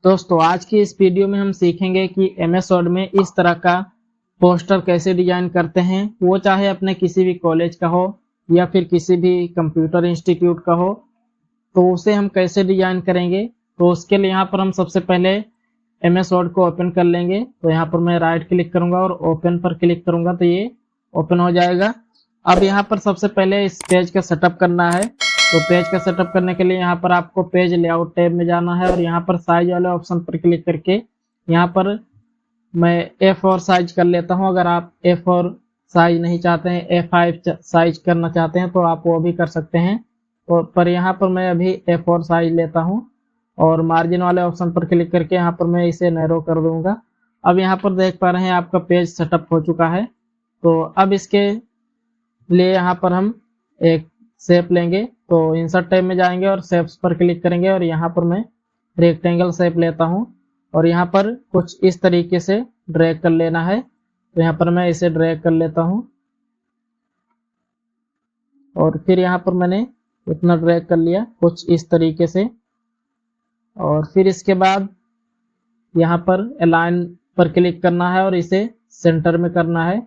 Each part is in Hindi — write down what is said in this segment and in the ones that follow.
दोस्तों आज की इस वीडियो में हम सीखेंगे कि एमएस वर्ड में इस तरह का पोस्टर कैसे डिजाइन करते हैं, वो चाहे अपने किसी भी कॉलेज का हो या फिर किसी भी कंप्यूटर इंस्टीट्यूट का हो, तो उसे हम कैसे डिजाइन करेंगे। तो उसके लिए यहाँ पर हम सबसे पहले एमएस वर्ड को ओपन कर लेंगे। तो यहाँ पर मैं राइट क्लिक करूंगा और ओपन पर क्लिक करूंगा तो ये ओपन हो जाएगा। अब यहाँ पर सबसे पहले इस पेज का सेटअप करना है। तो पेज का सेटअप करने के लिए यहाँ पर आपको पेज लेआउट टैब में जाना है और यहाँ पर साइज वाले ऑप्शन पर क्लिक करके यहाँ पर मैं A4 साइज कर लेता हूँ। अगर आप A4 साइज नहीं चाहते हैं, A5 साइज करना चाहते हैं तो आप वो भी कर सकते हैं। तो पर यहाँ पर मैं अभी A4 साइज लेता हूँ और मार्जिन वाले ऑप्शन पर क्लिक करके यहाँ पर मैं इसे नैरो कर दूंगा। अब यहाँ पर देख पा रहे हैं आपका पेज सेटअप हो चुका है। तो अब इसके लिए यहाँ पर हम एक शेप लेंगे। तो इंसर्ट टैब में जाएंगे और शेप्स पर क्लिक करेंगे और यहाँ पर मैं रेक्टेंगल शेप लेता हूँ और यहाँ पर कुछ इस तरीके से ड्रैग कर लेना है। तो यहाँ पर मैं इसे ड्रैग कर लेता हूँ और फिर यहाँ पर मैंने इतना ड्रैग कर लिया कुछ इस तरीके से। और फिर इसके बाद यहाँ पर अलाइन पर क्लिक करना है और इसे सेंटर में करना है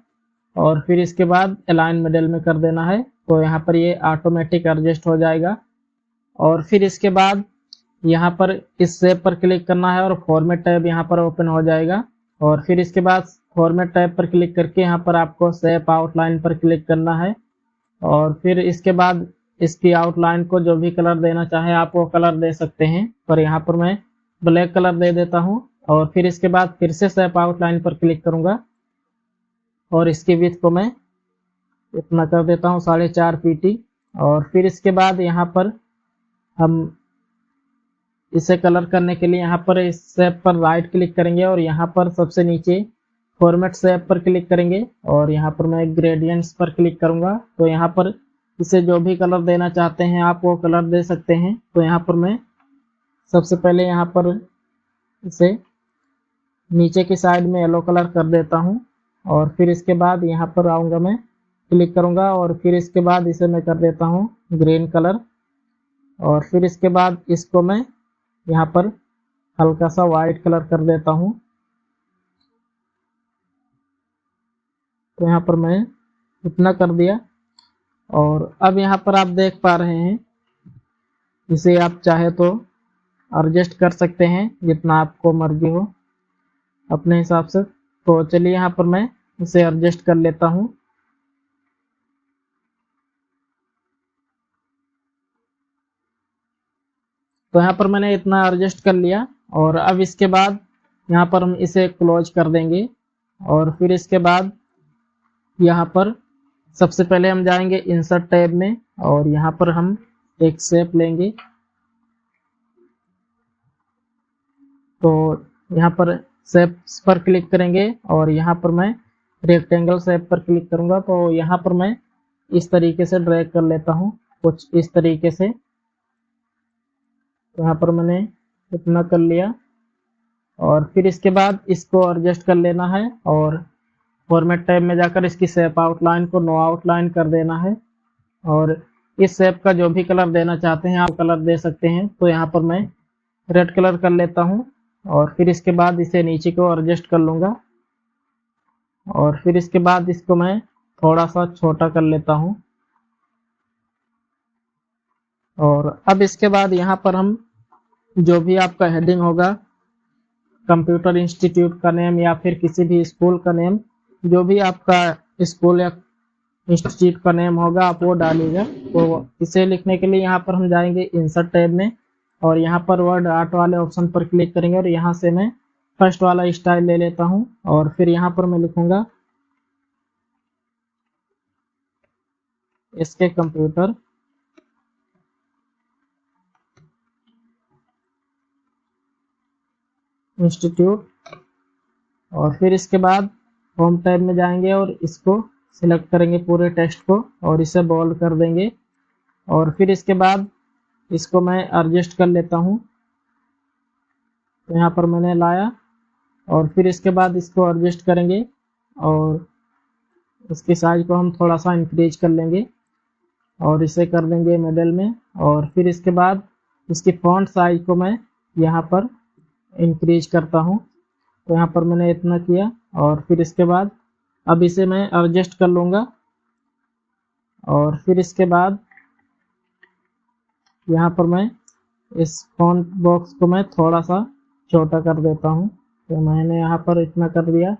और फिर इसके बाद अलाइन मिडल में कर देना है। तो यहाँ पर ये ऑटोमेटिक एडजस्ट हो जाएगा। और फिर इसके बाद यहाँ पर इस शेप पर क्लिक करना है और फॉर्मेट टैब यहाँ पर ओपन हो जाएगा। और फिर इसके बाद फॉर्मेट टैब पर क्लिक करके यहाँ पर आपको शेप आउटलाइन पर क्लिक करना है और फिर इसके बाद इसकी आउटलाइन को जो भी कलर देना चाहे आप वो कलर दे सकते हैं। पर यहाँ पर मैं ब्लैक कलर दे देता हूँ और फिर इसके बाद फिर से शेप आउटलाइन पर क्लिक करूँगा और इसकी विड्थ को मैं इतना कर देता हूँ 4.5 पीटी। और फिर इसके बाद यहाँ पर हम इसे कलर करने के लिए यहाँ पर इस शेप पर राइट क्लिक करेंगे और यहाँ पर सबसे नीचे फॉर्मेट शेप पर क्लिक करेंगे और यहाँ पर मैं ग्रेडियंट्स पर क्लिक करूँगा। तो यहाँ पर इसे जो भी कलर देना चाहते हैं आप वो कलर दे सकते हैं। तो यहाँ पर मैं सबसे पहले यहाँ पर इसे नीचे की साइड में येलो कलर कर देता हूँ और फिर इसके बाद यहाँ पर आऊँगा, मैं क्लिक करूँगा और फिर इसके बाद इसे मैं कर देता हूँ ग्रीन कलर और फिर इसके बाद इसको मैं यहाँ पर हल्का सा वाइट कलर कर देता हूँ। तो यहाँ पर मैं इतना कर दिया और अब यहाँ पर आप देख पा रहे हैं इसे आप चाहे तो एडजस्ट कर सकते हैं जितना आपको मर्जी हो अपने हिसाब से। तो चलिए यहाँ पर मैं इसे एडजस्ट कर लेता हूँ। तो यहाँ पर मैंने इतना एडजस्ट कर लिया और अब इसके बाद यहाँ पर हम इसे क्लोज कर देंगे और फिर इसके बाद यहाँ पर सबसे पहले हम जाएंगे इंसर्ट टैब में और यहाँ पर हम एक शेप लेंगे। तो यहाँ पर शेप्स पर क्लिक करेंगे और यहाँ पर मैं रेक्टेंगल शेप पर क्लिक करूँगा। तो यहाँ पर मैं इस तरीके से ड्रैग कर लेता हूँ कुछ इस तरीके से। तो यहाँ पर मैंने इतना कर लिया और फिर इसके बाद इसको एडजस्ट कर लेना है और फॉर्मेट टैब में जाकर इसकी शेप आउटलाइन को नो आउटलाइन कर देना है और इस शेप का जो भी कलर देना चाहते हैं आप कलर दे सकते हैं। तो यहाँ पर मैं रेड कलर कर लेता हूँ और फिर इसके बाद इसे नीचे को एडजस्ट कर लूँगा और फिर इसके बाद इसको मैं थोड़ा सा छोटा कर लेता हूँ। और अब इसके बाद यहाँ पर हम जो भी आपका हेडिंग होगा, कंप्यूटर इंस्टीट्यूट का नेम या फिर किसी भी स्कूल का नेम, जो भी आपका स्कूल या इंस्टीट्यूट का नेम होगा आप वो डालिएगा। तो इसे लिखने के लिए यहाँ पर हम जाएंगे इंसर्ट टैब में और यहाँ पर वर्ड आर्ट वाले ऑप्शन पर क्लिक करेंगे और यहाँ से मैं फर्स्ट वाला स्टाइल ले लेता हूँ और फिर यहाँ पर मैं लिखूंगा इसके कंप्यूटर इंस्टीट्यूट और फिर इसके बाद होम टैब में जाएंगे और इसको सिलेक्ट करेंगे पूरे टेक्स्ट को और इसे बोल्ड कर देंगे और फिर इसके बाद इसको मैं एडजस्ट कर लेता हूँ। तो यहाँ पर मैंने लाया और फिर इसके बाद इसको एडजस्ट करेंगे और इसकी साइज को हम थोड़ा सा इंक्रीज कर लेंगे और इसे कर देंगे मिडल में और फिर इसके बाद इसकी फॉन्ट साइज को मैं यहाँ पर इंक्रीज करता हूँ। तो यहाँ पर मैंने इतना किया और फिर इसके बाद अब इसे मैं एडजस्ट कर लूँगा और फिर इसके बाद यहाँ पर मैं इस फॉन्ट बॉक्स को मैं थोड़ा सा छोटा कर देता हूँ। तो मैंने यहाँ पर इतना कर दिया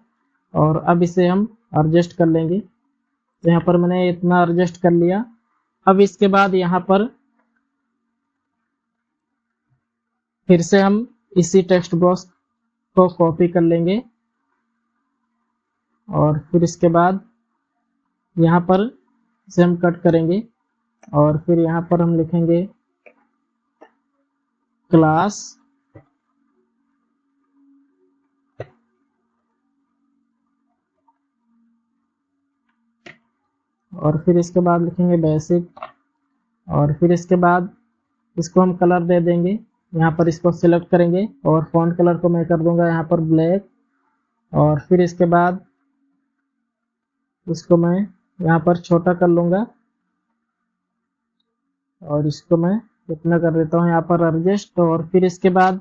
और अब इसे हम एडजस्ट कर लेंगे। तो यहाँ पर मैंने इतना एडजस्ट कर लिया। अब इसके बाद यहाँ पर फिर से हम इसी टेक्स्ट बॉक्स को कॉपी कर लेंगे और फिर इसके बाद यहाँ पर इसे हम कट करेंगे और फिर यहाँ पर हम लिखेंगे क्लास और फिर इसके बाद लिखेंगे बेसिक और फिर इसके बाद इसको हम कलर दे देंगे। यहाँ पर इसको सिलेक्ट करेंगे और फॉन्ट कलर को मैं कर दूंगा यहाँ पर ब्लैक और फिर इसके बाद इसको मैं यहाँ पर छोटा कर लूँगा और इसको मैं इतना कर देता हूँ यहाँ पर एडजस्ट। और फिर इसके बाद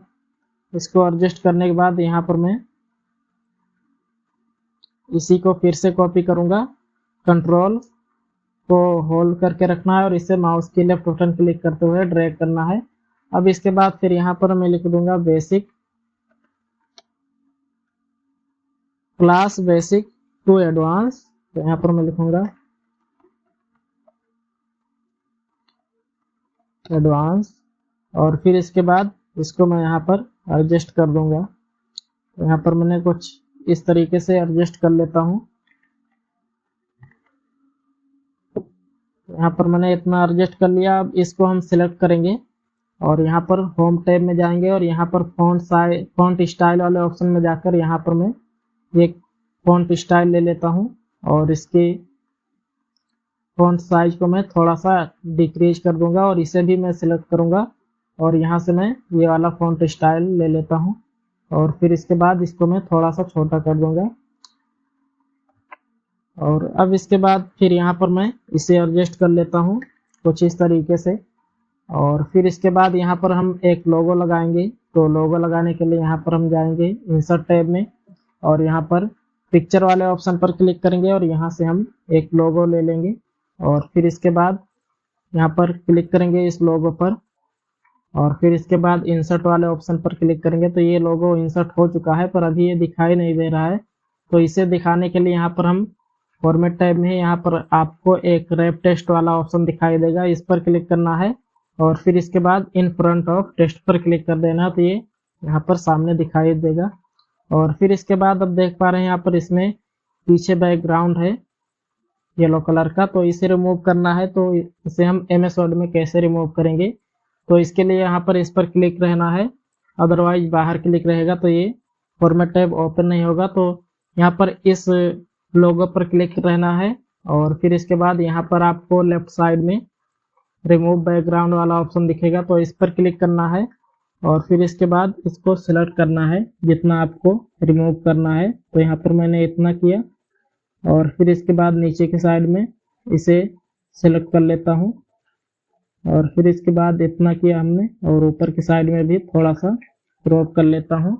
इसको एडजस्ट करने के बाद यहाँ पर मैं इसी को फिर से कॉपी करूँगा। कंट्रोल को होल्ड करके रखना है और इसे माउस की लेफ्ट बटन क्लिक करते हुए ड्रैग करना है। अब इसके बाद फिर यहाँ पर मैं लिख दूंगा basic class basic to advance. तो यहाँ पर मैं लिखूंगा एडवांस और फिर इसके बाद इसको मैं यहाँ पर एडजस्ट कर दूंगा। तो यहाँ पर मैंने कुछ इस तरीके से एडजस्ट कर लेता हूँ। यहाँ पर मैंने इतना एडजस्ट कर लिया। अब इसको हम सिलेक्ट करेंगे और यहाँ पर होम टैब में जाएंगे और यहाँ पर फॉन्ट स्टाइल वाले ऑप्शन में जाकर यहाँ पर मैं एक फॉन्ट स्टाइल ले लेता हूँ और इसके फॉन्ट साइज को मैं थोड़ा सा डिक्रीज कर दूंगा और इसे भी मैं सिलेक्ट करूंगा और यहाँ से मैं ये वाला फॉन्ट स्टाइल ले लेता हूँ और फिर इसके बाद इसको मैं थोड़ा सा छोटा कर दूंगा। और अब इसके बाद फिर यहाँ पर मैं इसे एडजस्ट कर लेता हूँ कुछ इस तरीके से और फिर इसके बाद यहाँ पर हम एक लोगो लगाएंगे। तो लोगो लगाने के लिए यहाँ पर हम जाएंगे इंसर्ट टैब में और यहाँ पर पिक्चर वाले ऑप्शन पर क्लिक करेंगे और यहाँ से हम एक लोगो ले लेंगे और फिर इसके बाद यहाँ पर क्लिक करेंगे इस लोगो पर और फिर इसके बाद इंसर्ट वाले ऑप्शन पर क्लिक करेंगे। तो ये लोगो इंसर्ट हो चुका है पर अभी ये दिखाई नहीं दे रहा है। तो इसे दिखाने के लिए यहाँ पर हम फॉर्मेट टैब में यहाँ पर आपको एक रैप टेक्स्ट वाला ऑप्शन दिखाई देगा, इस पर क्लिक करना है और फिर इसके बाद इन फ्रंट ऑफ टेक्स्ट पर क्लिक कर देना। तो ये यहाँ पर सामने दिखाई देगा और फिर इसके बाद अब देख पा रहे हैं यहाँ पर इसमें पीछे बैकग्राउंड है येलो कलर का। तो इसे रिमूव करना है। तो इसे हम MS वर्ड में कैसे रिमूव करेंगे, तो इसके लिए यहाँ पर इस पर क्लिक रहना है, अदरवाइज बाहर क्लिक रहेगा तो ये फॉर्मेट टैब ओपन नहीं होगा। तो यहाँ पर इस लोगो पर क्लिक रहना है और फिर इसके बाद यहाँ पर आपको लेफ्ट साइड में रिमूव बैकग्राउंड वाला ऑप्शन दिखेगा, तो इस पर क्लिक करना है और फिर इसके बाद इसको सिलेक्ट करना है जितना आपको रिमूव करना है। तो यहाँ पर मैंने इतना किया और फिर इसके बाद नीचे के साइड में इसे सिलेक्ट कर लेता हूँ और फिर इसके बाद इतना किया हमने और ऊपर की साइड में भी थोड़ा सा क्रॉप कर लेता हूँ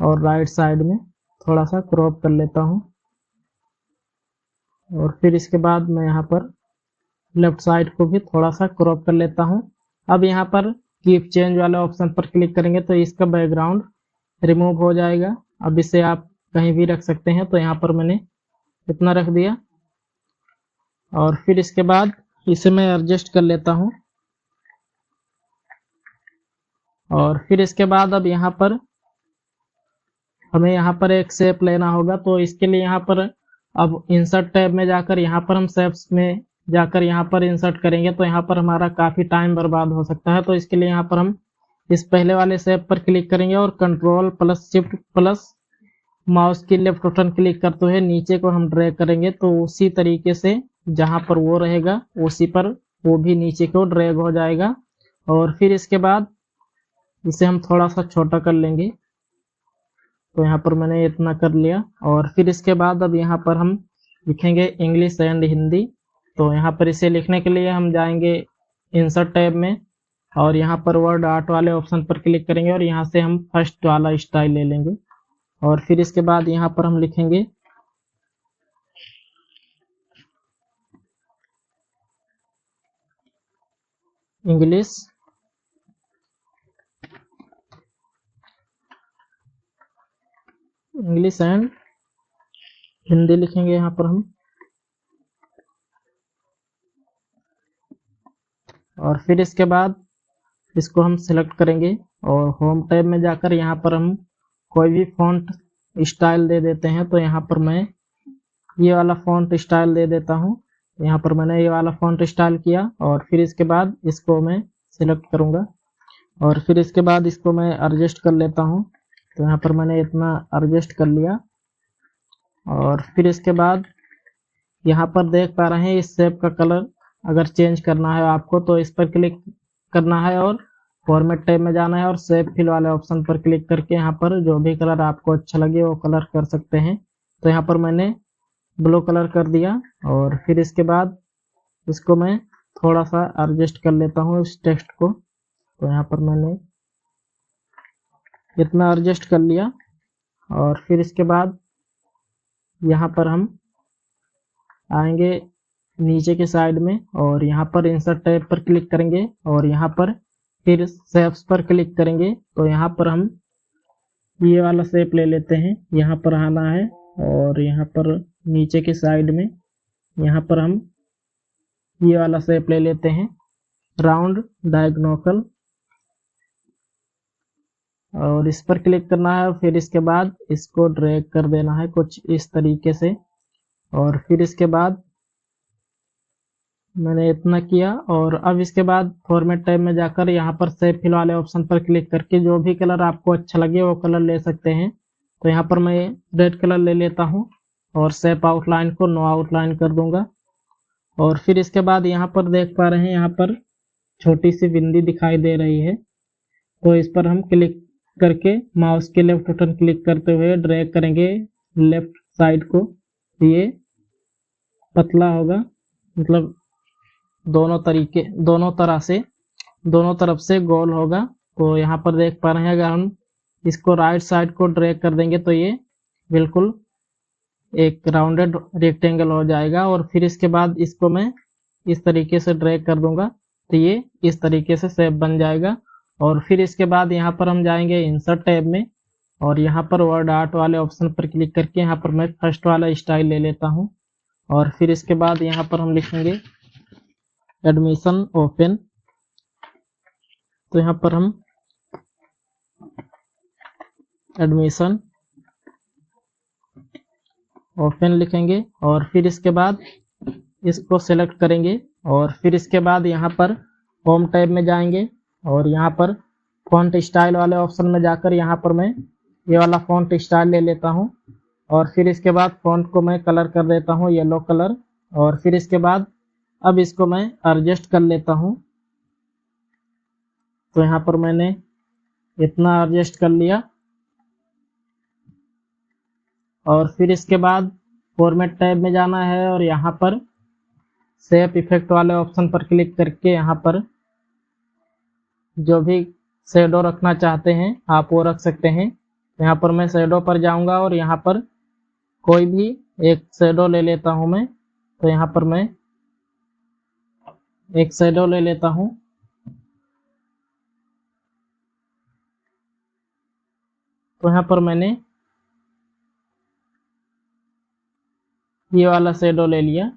और राइट साइड में थोड़ा सा क्रॉप कर लेता हूँ और फिर इसके बाद मैं यहाँ पर लेफ्ट साइड को भी थोड़ा सा क्रॉप कर लेता हूँ। अब यहाँ पर कीप चेंज वाले ऑप्शन पर क्लिक करेंगे तो इसका बैकग्राउंड रिमूव हो जाएगा। अब इसे आप कहीं भी रख सकते हैं। तो यहाँ पर मैंने इतना रख दिया और फिर इसके बाद इसे मैं एडजस्ट कर लेता हूँ और फिर इसके बाद अब यहाँ पर हमें यहाँ पर एक शेप लेना होगा। तो इसके लिए यहाँ पर अब इंसर्ट टैब में जाकर यहाँ पर हम शेप्स में जाकर यहाँ पर इंसर्ट करेंगे तो यहाँ पर हमारा काफ़ी टाइम बर्बाद हो सकता है। तो इसके लिए यहाँ पर हम इस पहले वाले शेप पर क्लिक करेंगे और control plus shift plus mouse की लेफ्ट बटन क्लिक करते हुए नीचे को हम ड्रैग करेंगे। तो उसी तरीके से जहाँ पर वो रहेगा उसी पर वो भी नीचे को ड्रैग हो जाएगा और फिर इसके बाद इसे हम थोड़ा सा छोटा कर लेंगे। तो यहाँ पर मैंने इतना कर लिया और फिर इसके बाद अब यहाँ पर हम लिखेंगे इंग्लिश एंड हिंदी। तो यहाँ पर इसे लिखने के लिए हम जाएंगे इंसर्ट टैब में और यहाँ पर वर्ड आर्ट वाले ऑप्शन पर क्लिक करेंगे और यहाँ से हम फर्स्ट वाला स्टाइल ले लेंगे। और फिर इसके बाद यहाँ पर हम लिखेंगे इंग्लिश एंड हिंदी लिखेंगे यहाँ पर हम। और फिर इसके बाद इसको हम सिलेक्ट करेंगे और होम टैब में जाकर यहाँ पर हम कोई भी फॉन्ट स्टाइल दे देते हैं। तो यहाँ पर मैं ये वाला फॉन्ट स्टाइल दे देता हूँ। यहाँ पर मैंने ये वाला फॉन्ट स्टाइल किया और फिर इसके बाद इसको मैं सिलेक्ट करूँगा और फिर इसके बाद इसको मैं एडजस्ट कर लेता हूँ। तो यहाँ पर मैंने इतना एडजस्ट कर लिया और फिर इसके बाद यहाँ पर देख पा रहे हैं इस शेप का कलर अगर चेंज करना है आपको तो इस पर क्लिक करना है और फॉर्मेट टैब में जाना है और शेप फिल वाले ऑप्शन पर क्लिक करके यहाँ पर जो भी कलर आपको अच्छा लगे वो कलर कर सकते हैं। तो यहाँ पर मैंने ब्लू कलर कर दिया और फिर इसके बाद इसको मैं थोड़ा सा एडजस्ट कर लेता हूँ इस टेक्स्ट को। तो यहाँ पर मैंने इतना एडजस्ट कर लिया और फिर इसके बाद यहाँ पर हम आएंगे नीचे के साइड में और यहाँ पर इंसर्ट टैब पर क्लिक करेंगे और यहाँ पर फिर शेप्स पर क्लिक करेंगे। तो यहाँ पर हम ये वाला शेप ले लेते हैं, यहाँ पर आना है और यहाँ पर नीचे के साइड में यहाँ पर हम ये वाला शेप ले लेते हैं, राउंड डायगोनल, और इस पर क्लिक करना है। फिर इसके बाद इसको ड्रैग कर देना है कुछ इस तरीके से और फिर इसके बाद मैंने इतना किया और अब इसके बाद फॉर्मेट टैब में जाकर यहाँ पर शेप फिल वाले ऑप्शन पर क्लिक करके जो भी कलर आपको अच्छा लगे वो कलर ले सकते हैं। तो यहाँ पर मैं रेड कलर ले लेता हूँ और शेप आउटलाइन को नो आउटलाइन कर दूंगा। और फिर इसके बाद यहाँ पर देख पा रहे हैं यहाँ पर छोटी सी बिंदी दिखाई दे रही है। तो इस पर हम क्लिक करके माउस के लेफ्ट बटन क्लिक करते हुए ड्रैग करेंगे लेफ्ट साइड को। ये पतला होगा, मतलब दोनों तरफ से गोल होगा। तो यहाँ पर देख पा रहे हैं अगर हम इसको राइट साइड को ड्रैग कर देंगे तो ये बिल्कुल एक राउंडेड रेक्टेंगल हो जाएगा। और फिर इसके बाद इसको मैं इस तरीके से ड्रैग कर दूंगा तो ये इस तरीके से शेप बन जाएगा। और फिर इसके बाद यहाँ पर हम जाएंगे इंसर्ट टैब में और यहाँ पर वर्ड आर्ट वाले ऑप्शन पर क्लिक करके यहाँ पर मैं फर्स्ट वाला स्टाइल ले लेता हूँ। और फिर इसके बाद यहाँ पर हम लिखेंगे एडमिशन ओपन। तो यहाँ पर हम एडमिशन ओपन लिखेंगे और फिर इसके बाद इसको सेलेक्ट करेंगे और फिर इसके बाद यहाँ पर होम टैब में जाएंगे और यहाँ पर फॉन्ट स्टाइल वाले ऑप्शन में जाकर यहाँ पर मैं ये वाला फॉन्ट स्टाइल ले लेता हूँ और फिर इसके बाद फॉन्ट को मैं कलर कर देता हूँ येलो कलर। और फिर इसके बाद अब इसको मैं एडजस्ट कर लेता हूँ। तो यहाँ पर मैंने इतना एडजस्ट कर लिया और फिर इसके बाद फॉर्मेट टैब में जाना है और यहाँ पर शेप इफेक्ट वाले ऑप्शन पर क्लिक करके यहाँ पर जो भी शेडो रखना चाहते हैं आप वो रख सकते हैं। तो यहाँ पर मैं शेडो पर जाऊंगा और यहाँ पर कोई भी एक शेडो ले लेता हूँ मैं। तो यहाँ पर मैं एक शेडो ले लेता हूँ। तो यहाँ पर मैंने ये वाला शेडो ले लिया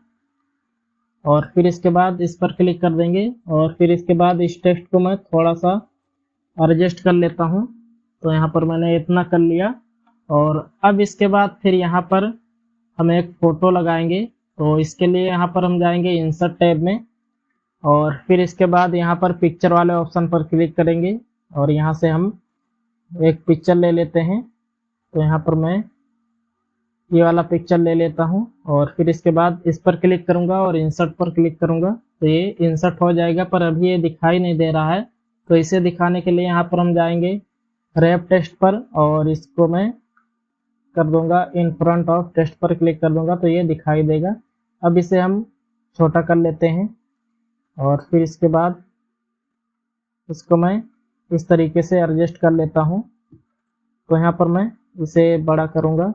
और फिर इसके बाद इस पर क्लिक कर देंगे और फिर इसके बाद इस टेक्स्ट को मैं थोड़ा सा एडजस्ट कर लेता हूँ। तो यहाँ पर मैंने इतना कर लिया और अब इसके बाद फिर यहाँ पर हम एक फ़ोटो लगाएंगे। तो इसके लिए यहाँ पर हम जाएंगे इंसर्ट टैब में और फिर इसके बाद यहाँ पर पिक्चर वाले ऑप्शन पर क्लिक करेंगे और यहाँ से हम एक पिक्चर ले लेते हैं। तो यहाँ पर मैं ये वाला पिक्चर ले लेता हूँ और फिर इसके बाद इस पर क्लिक करूँगा और इंसर्ट पर क्लिक करूँगा तो ये इंसर्ट हो जाएगा, पर अभी ये दिखाई नहीं दे रहा है। तो इसे दिखाने के लिए यहाँ पर हम जाएंगे रैप टेक्स्ट पर और इसको मैं कर दूंगा इन फ्रंट ऑफ टेक्स्ट पर क्लिक कर दूंगा तो ये दिखाई देगा। अब इसे हम छोटा कर लेते हैं और फिर इसके बाद इसको मैं इस तरीके से एडजस्ट कर लेता हूँ। तो यहाँ पर मैं इसे बड़ा करूँगा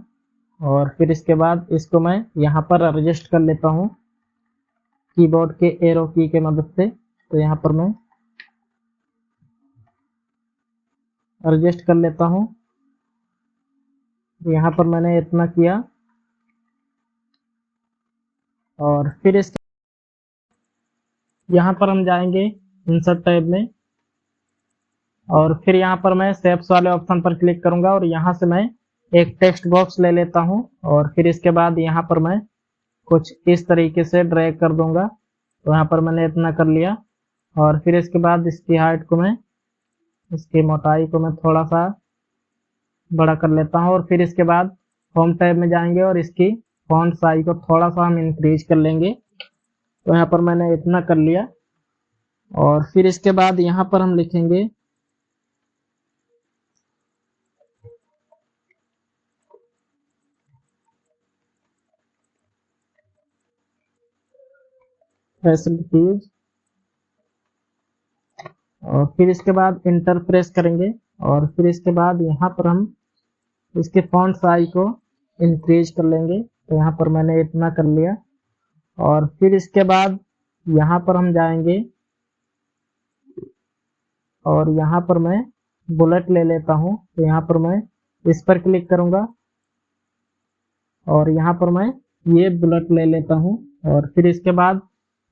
और फिर इसके बाद इसको मैं यहाँ पर एडजस्ट कर लेता हूँ कीबोर्ड के एरो की के मदद से। तो यहाँ पर मैं एडजस्ट कर लेता हूँ। यहाँ पर मैंने इतना किया और फिर इसके यहाँ पर हम जाएंगे इंसर्ट टैब में और फिर यहाँ पर मैं शेप्स वाले ऑप्शन पर क्लिक करूंगा और यहाँ से मैं एक टेक्स्ट बॉक्स ले लेता हूँ और फिर इसके बाद यहाँ पर मैं कुछ इस तरीके से ड्रैग कर दूंगा। तो यहाँ पर मैंने इतना कर लिया और फिर इसके बाद इसकी हाइट को मैं, इसकी मोटाई को मैं थोड़ा सा बड़ा कर लेता हूँ और फिर इसके बाद होम टैब में जाएंगे और इसकी फॉन्ट साइज को थोड़ा सा हम इंक्रीज कर लेंगे। तो यहाँ पर मैंने इतना कर लिया और फिर इसके बाद यहाँ पर हम लिखेंगे फैसिलिटीज और फिर इसके बाद इंटर प्रेस करेंगे और फिर इसके बाद यहाँ पर हम इसके फॉन्ट साइज को इंक्रीज कर लेंगे। तो यहाँ पर मैंने इतना कर लिया और फिर इसके बाद यहाँ पर हम जाएंगे और यहाँ पर मैं बुलेट ले लेता हूँ। तो यहाँ पर मैं इस पर क्लिक करूँगा और यहाँ पर मैं ये बुलेट ले लेता हूँ और फिर इसके बाद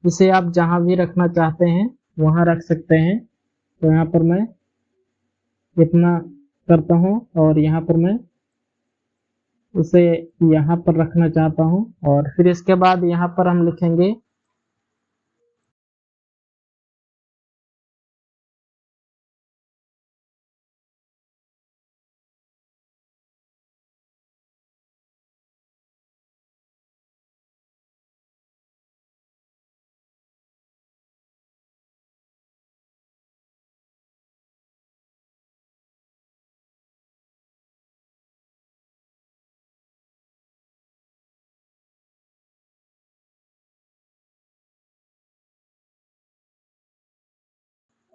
इसे आप जहाँ भी रखना चाहते हैं वहाँ रख सकते हैं। तो यहाँ पर मैं इतना करता हूँ और यहाँ पर मैं उसे यहाँ पर रखना चाहता हूँ और फिर इसके बाद यहाँ पर हम लिखेंगे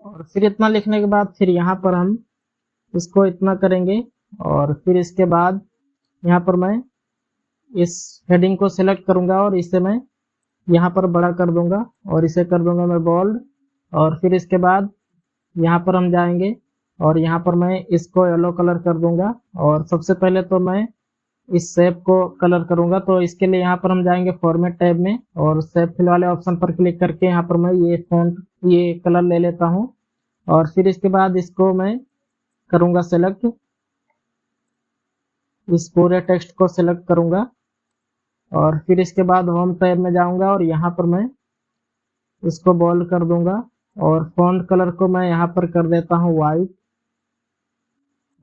और फिर इतना लिखने के बाद फिर यहाँ पर हम इसको इतना करेंगे और फिर इसके बाद यहाँ पर मैं इस हेडिंग को सिलेक्ट करूंगा और इसे मैं यहाँ पर बड़ा कर दूंगा और इसे कर दूंगा मैं बोल्ड। और फिर इसके बाद यहाँ पर हम जाएंगे और यहाँ पर मैं इसको येलो कलर कर दूंगा और सबसे पहले तो मैं इस शेप को कलर करूंगा। तो इसके लिए यहाँ पर हम जाएंगे फॉर्मेट टैब में और शेप फिल वाले ऑप्शन पर क्लिक करके यहाँ पर मैं ये फॉन्ट ये कलर ले लेता हूँ और फिर इसके बाद इसको मैं करूंगा सेलेक्ट, इस पूरे टेक्स्ट को सिलेक्ट करूंगा और फिर इसके बाद होम टैब में जाऊंगा और यहाँ पर मैं इसको बोल्ड कर दूंगा और फॉन्ट कलर को मैं यहाँ पर कर देता हूँ वाइट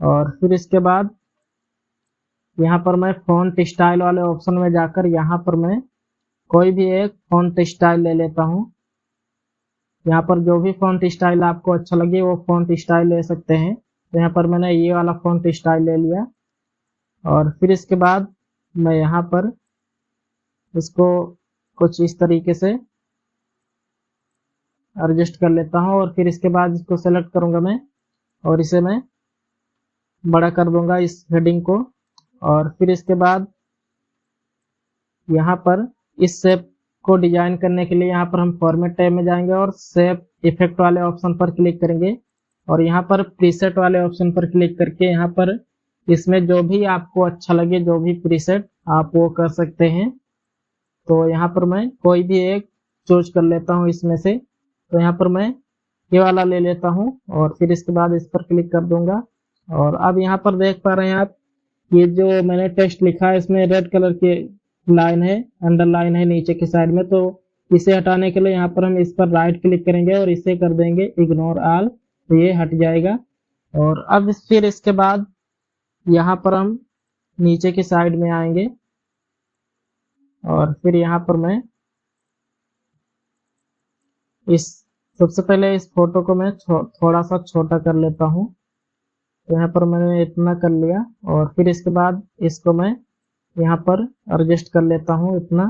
और फिर इसके बाद यहाँ पर मैं फॉन्ट स्टाइल वाले ऑप्शन में जाकर यहाँ पर मैं कोई भी एक फॉन्ट स्टाइल ले लेता हूँ। यहाँ पर जो भी फॉन्ट स्टाइल आपको अच्छा लगे वो फॉन्ट स्टाइल ले सकते हैं। तो यहाँ पर मैंने ये वाला फॉन्ट स्टाइल ले लिया और फिर इसके बाद मैं यहाँ पर इसको कुछ इस तरीके से एडजस्ट कर लेता हूँ और फिर इसके बाद इसको सेलेक्ट करूंगा मैं और इसे मैं बड़ा कर दूंगा इस हेडिंग को और फिर इसके बाद यहाँ पर इस शेप को डिजाइन करने के लिए यहाँ पर हम फॉर्मेट टैब में जाएंगे और शेप इफेक्ट वाले ऑप्शन पर क्लिक करेंगे और यहाँ पर प्रीसेट वाले ऑप्शन पर क्लिक करके यहाँ पर इसमें जो भी आपको अच्छा लगे जो भी प्रीसेट आप वो कर सकते हैं। तो यहाँ पर मैं कोई भी एक चूज कर लेता हूँ इसमें से। तो यहाँ पर मैं ये वाला ले लेता हूँ और फिर इसके बाद इस पर क्लिक कर दूंगा और अब यहाँ पर देख पा रहे हैं आप ये जो मैंने टेक्स्ट लिखा है इसमें रेड कलर की लाइन है, अंडरलाइन है नीचे की साइड में। तो इसे हटाने के लिए यहाँ पर हम इस पर राइट क्लिक करेंगे और इसे कर देंगे इग्नोर ऑल, तो ये हट जाएगा। और अब फिर इसके बाद यहाँ पर हम नीचे की साइड में आएंगे और फिर यहाँ पर मैं इस सबसे पहले इस फोटो को मैं थोड़ा सा छोटा कर लेता हूँ। तो यहाँ पर मैंने इतना कर लिया और फिर इसके बाद इसको मैं यहाँ पर एडजस्ट कर लेता हूँ इतना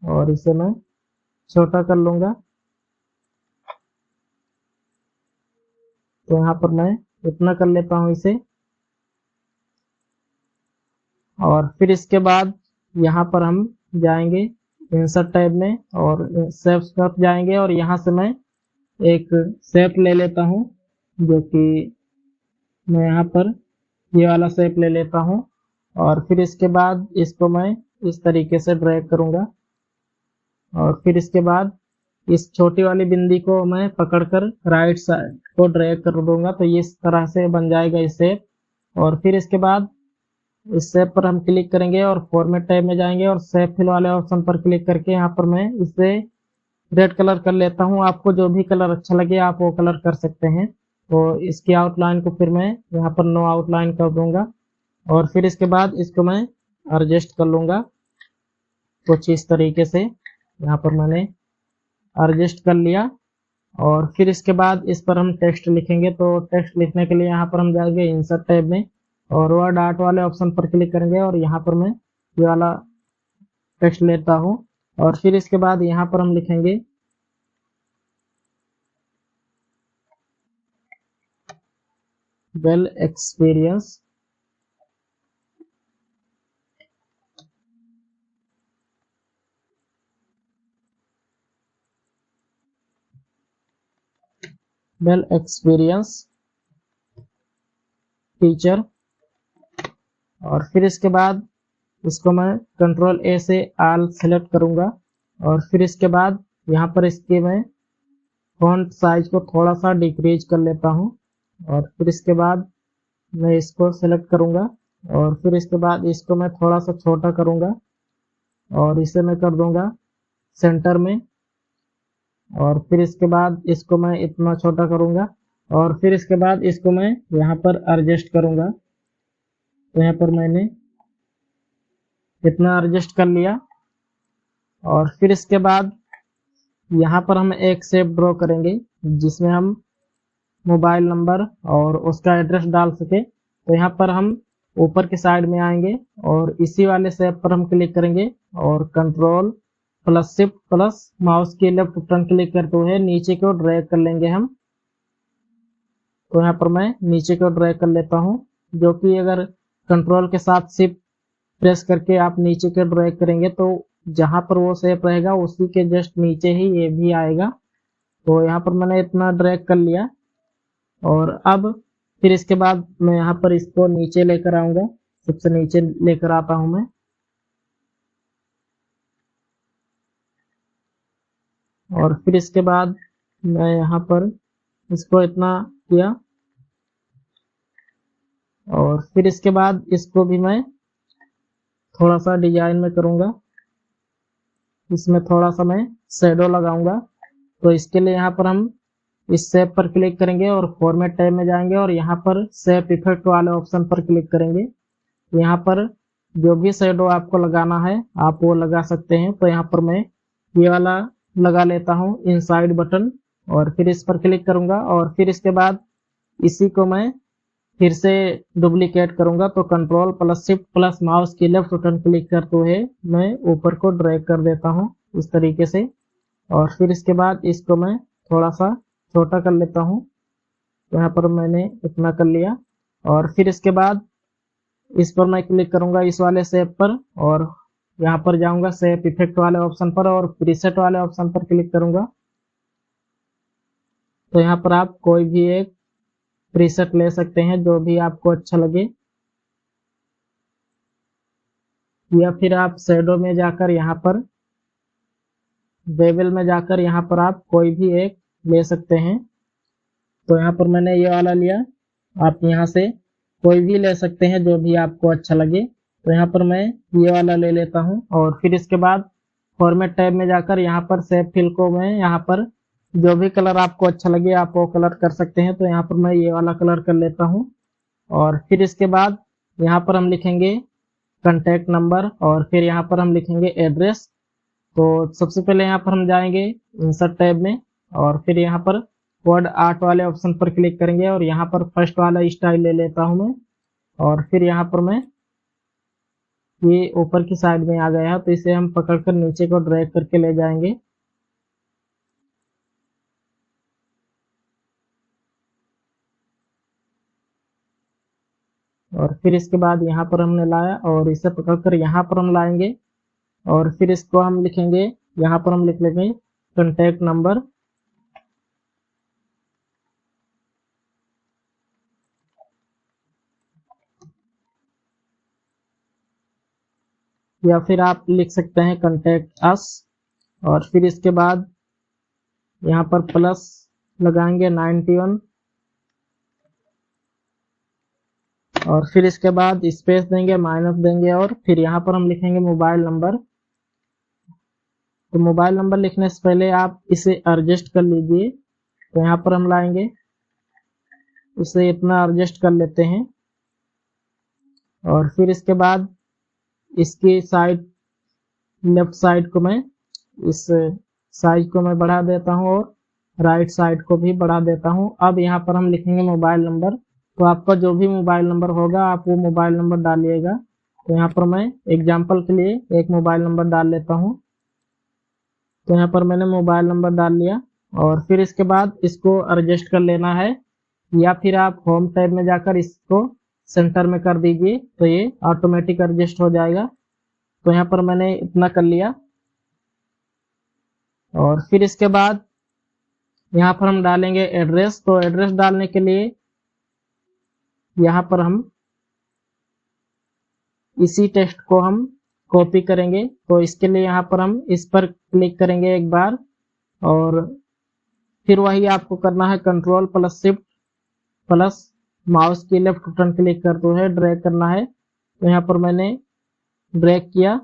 और इसे मैं छोटा कर लूंगा। तो यहाँ पर मैं इतना कर लेता हूँ इसे। और फिर इसके बाद यहाँ पर हम जाएंगे इंसर्ट टैब में और शेप्स पर जाएंगे और यहाँ से मैं एक शेप ले लेता हूँ, जो कि मैं यहाँ पर ये वाला शेप ले लेता हूँ। और फिर इसके बाद इसको मैं इस तरीके से ड्रैग करूँगा और फिर इसके बाद इस छोटी वाली बिंदी को मैं पकड़कर राइट साइड को ड्रैग कर दूंगा, तो इस तरह से बन जाएगा ये शेप। और फिर इसके बाद इस शेप पर हम क्लिक करेंगे और फॉर्मेट टैब में जाएंगे और शेप फिल वाले ऑप्शन पर क्लिक करके यहाँ पर मैं इसे रेड कलर कर लेता हूँ। आपको जो भी कलर अच्छा लगे आप वो कलर कर सकते हैं। तो इसकी आउटलाइन को फिर मैं यहाँ पर नो आउटलाइन कर दूंगा और फिर इसके बाद इसको मैं एडजस्ट कर लूंगा कुछ इस तरीके से। यहाँ पर मैंने एडजस्ट कर लिया और फिर इसके बाद इस पर हम टेक्स्ट लिखेंगे। तो टेक्स्ट लिखने के लिए यहाँ पर हम जाएंगे इंसर्ट टैब में और वर्ड आर्ट वाले ऑप्शन पर क्लिक करेंगे और यहाँ पर मैं ये वाला टेक्स्ट लेता हूँ और फिर इसके बाद यहाँ पर हम लिखेंगे वेल एक्सपीरियंस टीचर। और फिर इसके बाद इसको मैं कंट्रोल ए से ऑल सेलेक्ट करूंगा और फिर इसके बाद यहाँ पर इसके मैं फॉन्ट साइज को थोड़ा सा डिक्रीज कर लेता हूँ और फिर इसके बाद मैं इसको सेलेक्ट करूंगा और फिर इसके बाद इसको मैं थोड़ा सा छोटा करूंगा और इसे मैं कर दूंगा सेंटर में और फिर इसके बाद इसको मैं इतना छोटा करूंगा और फिर इसके बाद इसको मैं यहाँ पर एडजस्ट करूंगा। तो यहाँ पर मैंने इतना एडजस्ट कर लिया और फिर इसके बाद यहाँ पर हम एक शेप ड्रॉ करेंगे जिसमें हम मोबाइल नंबर और उसका एड्रेस डाल सके। तो यहाँ पर हम ऊपर की साइड में आएंगे और इसी वाले शेप पर हम क्लिक करेंगे और control plus shift plus mouse के लेफ्ट बटन क्लिक करते हुए नीचे को ड्रैग कर लेंगे हम। तो यहाँ पर मैं नीचे को ड्रैग कर लेता हूँ, जो कि अगर कंट्रोल के साथ शिफ्ट प्रेस करके आप नीचे के ड्रैग करेंगे तो जहां पर वो शेप रहेगा उसी के जस्ट नीचे ही ये भी आएगा। तो यहाँ पर मैंने इतना ड्रैग कर लिया और अब फिर इसके बाद मैं यहाँ पर इसको नीचे लेकर आऊंगा, सबसे नीचे लेकर आता हूं मैं और फिर इसके बाद मैं यहाँ पर इसको इतना किया और फिर इसके बाद इसको भी मैं थोड़ा सा डिजाइन में करूंगा, इसमें थोड़ा सा मैं शेडो लगाऊंगा। तो इसके लिए यहाँ पर हम इस शेप पर क्लिक करेंगे और फॉर्मेट टैब में जाएंगे और यहाँ पर शेप इफेक्ट वाले ऑप्शन पर क्लिक करेंगे। यहाँ पर जो भी शेडो आपको लगाना है आप वो लगा सकते हैं। तो यहाँ पर मैं ये वाला लगा लेता हूँ इनसाइड बटन और फिर इस पर क्लिक करूंगा और फिर इसके बाद इसी को मैं फिर से डुप्लीकेट करूंगा। तो control plus shift plus mouse की लेफ्ट बटन क्लिक करते हुए मैं ऊपर को ड्रैग कर देता हूं इस तरीके से और फिर इसके बाद इसको मैं थोड़ा सा छोटा कर लेता हूं। तो यहाँ पर मैंने इतना कर लिया और फिर इसके बाद इस पर मैं क्लिक करूंगा इस वाले शेप पर और यहाँ पर जाऊंगा शेप इफेक्ट वाले ऑप्शन पर और प्रीसेट वाले ऑप्शन पर क्लिक करूंगा। तो यहाँ पर आप कोई भी एक प्रीसेट ले सकते हैं जो भी आपको अच्छा लगे, या फिर आप शेडो में जाकर यहाँ पर बेवल में जाकर यहाँ पर आप कोई भी एक ले सकते हैं। तो यहाँ पर मैंने ये वाला लिया, आप यहाँ से कोई भी ले सकते हैं जो भी आपको अच्छा लगे। तो यहाँ पर मैं ये वाला ले लेता हूँ और फिर इसके बाद फॉर्मेट टैब में जाकर यहाँ पर शेप फिल को मैं यहाँ पर जो भी कलर आपको अच्छा लगे आप वो कलर कर सकते हैं। तो यहाँ पर मैं ये वाला कलर कर लेता हूँ और फिर इसके बाद यहाँ पर हम लिखेंगे कॉन्टैक्ट नंबर और फिर यहाँ पर हम लिखेंगे एड्रेस। तो सबसे पहले यहाँ पर हम जाएंगे इंसर्ट टैब में और फिर यहाँ पर वर्ड आर्ट वाले ऑप्शन पर क्लिक करेंगे और यहाँ पर फर्स्ट वाला स्टाइल ले लेता हूँ मैं और फिर यहाँ पर मैं ये ऊपर की साइड में आ गया है तो इसे हम पकड़कर नीचे को ड्रैग करके ले जाएंगे। और फिर इसके बाद यहाँ पर हमने लाया और इसे पकड़कर यहाँ पर हम लाएंगे और फिर इसको हम लिखेंगे, यहाँ पर हम लिख लेंगे कॉन्टैक्ट नंबर। या फिर आप लिख सकते हैं कॉन्टैक्ट अस। और फिर इसके बाद यहाँ पर प्लस लगाएंगे 91 और फिर इसके बाद स्पेस देंगे, माइनस देंगे और फिर यहाँ पर हम लिखेंगे मोबाइल नंबर। तो मोबाइल नंबर लिखने से पहले आप इसे एडजस्ट कर लीजिए। तो यहाँ पर हम लाएंगे, इसे इतना एडजस्ट कर लेते हैं और फिर इसके बाद इसकी साइड, लेफ्ट साइड को मैं, इस साइज को मैं बढ़ा देता हूँ और राइट साइड को भी बढ़ा देता हूँ। अब यहाँ पर हम लिखेंगे मोबाइल नंबर। तो आपका जो भी मोबाइल नंबर होगा आप वो मोबाइल नंबर डालिएगा। तो यहाँ पर मैं एग्जांपल के लिए एक मोबाइल नंबर डाल लेता हूँ। तो यहाँ पर मैंने मोबाइल नंबर डाल लिया और फिर इसके बाद इसको एडजस्ट कर लेना है, या फिर आप होम टैब में जाकर इसको सेंटर में कर दीजिए तो ये ऑटोमेटिक एडजस्ट हो जाएगा। तो यहाँ पर मैंने इतना कर लिया और फिर इसके बाद यहाँ पर हम डालेंगे एड्रेस। तो एड्रेस डालने के लिए यहाँ पर हम इसी टेक्स्ट को हम कॉपी करेंगे। तो इसके लिए यहाँ पर हम इस पर क्लिक करेंगे एक बार और फिर वही आपको करना है control plus shift plus mouse की लेफ्ट बटन क्लिक करते हुए ड्रैग करना है। तो यहाँ पर मैंने ड्रैग किया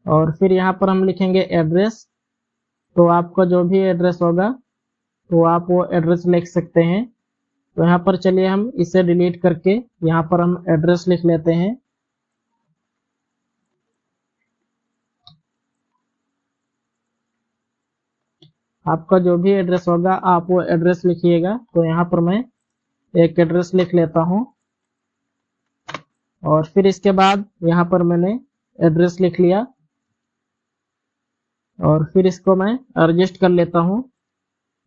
और फिर यहाँ पर हम लिखेंगे एड्रेस। तो आपका जो भी एड्रेस होगा तो आप वो एड्रेस लिख सकते हैं। तो यहाँ पर चलिए हम इसे डिलीट करके यहाँ पर हम एड्रेस लिख लेते हैं। आपका जो भी एड्रेस होगा आप वो एड्रेस लिखिएगा। तो यहाँ पर मैं एक एड्रेस लिख लेता हूँ और फिर इसके बाद यहाँ पर मैंने एड्रेस लिख लिया और फिर इसको मैं एडजस्ट कर लेता हूँ।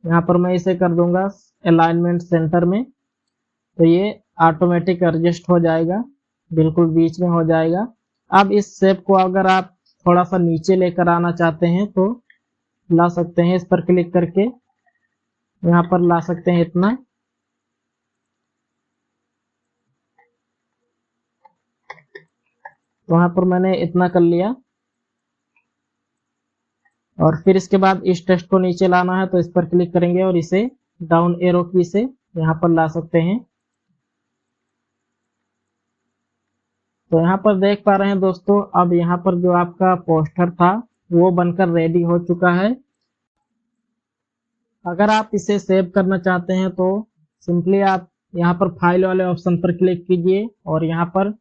यहाँ पर मैं इसे कर दूंगा अलाइनमेंट सेंटर में। तो ये ऑटोमेटिक एडजस्ट हो जाएगा, बिल्कुल बीच में हो जाएगा। अब इस शेप को अगर आप थोड़ा सा नीचे लेकर आना चाहते हैं तो ला सकते हैं, इस पर क्लिक करके यहाँ पर ला सकते हैं इतना। तो यहाँ पर मैंने इतना कर लिया और फिर इसके बाद इस टेक्स्ट को नीचे लाना है तो इस पर क्लिक करेंगे और इसे डाउन एरो की से यहाँ पर ला सकते हैं। तो यहाँ पर देख पा रहे हैं दोस्तों, अब यहाँ पर जो आपका पोस्टर था वो बनकर रेडी हो चुका है। अगर आप इसे सेव करना चाहते हैं तो सिंपली आप यहाँ पर फाइल वाले ऑप्शन पर क्लिक कीजिए और यहाँ पर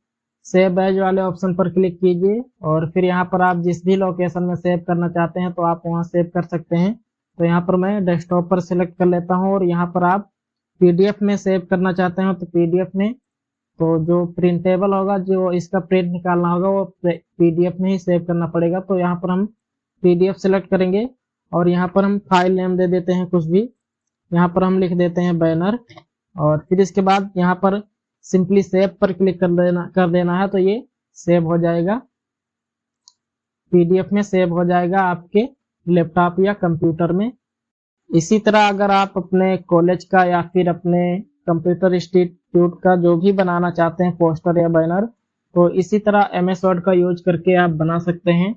सेव एज वाले ऑप्शन पर क्लिक कीजिए और फिर यहाँ पर आप जिस भी लोकेशन में सेव करना चाहते हैं तो आप वहाँ सेव कर सकते हैं। तो यहाँ पर मैं डेस्कटॉप पर सिलेक्ट कर लेता हूँ और यहाँ पर आप पीडीएफ में सेव करना चाहते हैं तो पीडीएफ में, तो जो प्रिंटेबल होगा, जो इसका प्रिंट निकालना होगा वो पीडीएफ में ही सेव करना पड़ेगा। तो यहाँ पर हम पीडीएफ सिलेक्ट करेंगे और यहाँ पर हम फाइल नेम दे देते हैं कुछ भी, यहाँ पर हम लिख देते हैं बैनर और फिर इसके बाद यहाँ पर सिंपली सेव पर क्लिक कर देना है तो ये सेव हो जाएगा, पीडीएफ में सेव हो जाएगा आपके लैपटॉप या कंप्यूटर में। इसी तरह अगर आप अपने कॉलेज का या फिर अपने कंप्यूटर इंस्टीट्यूट का जो भी बनाना चाहते हैं पोस्टर या बैनर, तो इसी तरह एमएस वर्ड का यूज करके आप बना सकते हैं।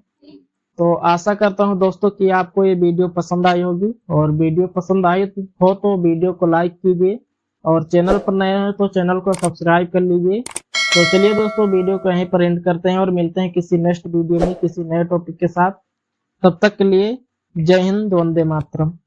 तो आशा करता हूं दोस्तों कि आपको ये वीडियो पसंद आई होगी और वीडियो पसंद आई हो तो वीडियो को लाइक कीजिए और चैनल पर नए हैं तो चैनल को सब्सक्राइब कर लीजिए। तो चलिए दोस्तों, वीडियो को यहीं पर एंड करते हैं और मिलते हैं किसी नेक्स्ट वीडियो में किसी नए टॉपिक के साथ। तब तक के लिए जय हिंद, वंदे मातरम।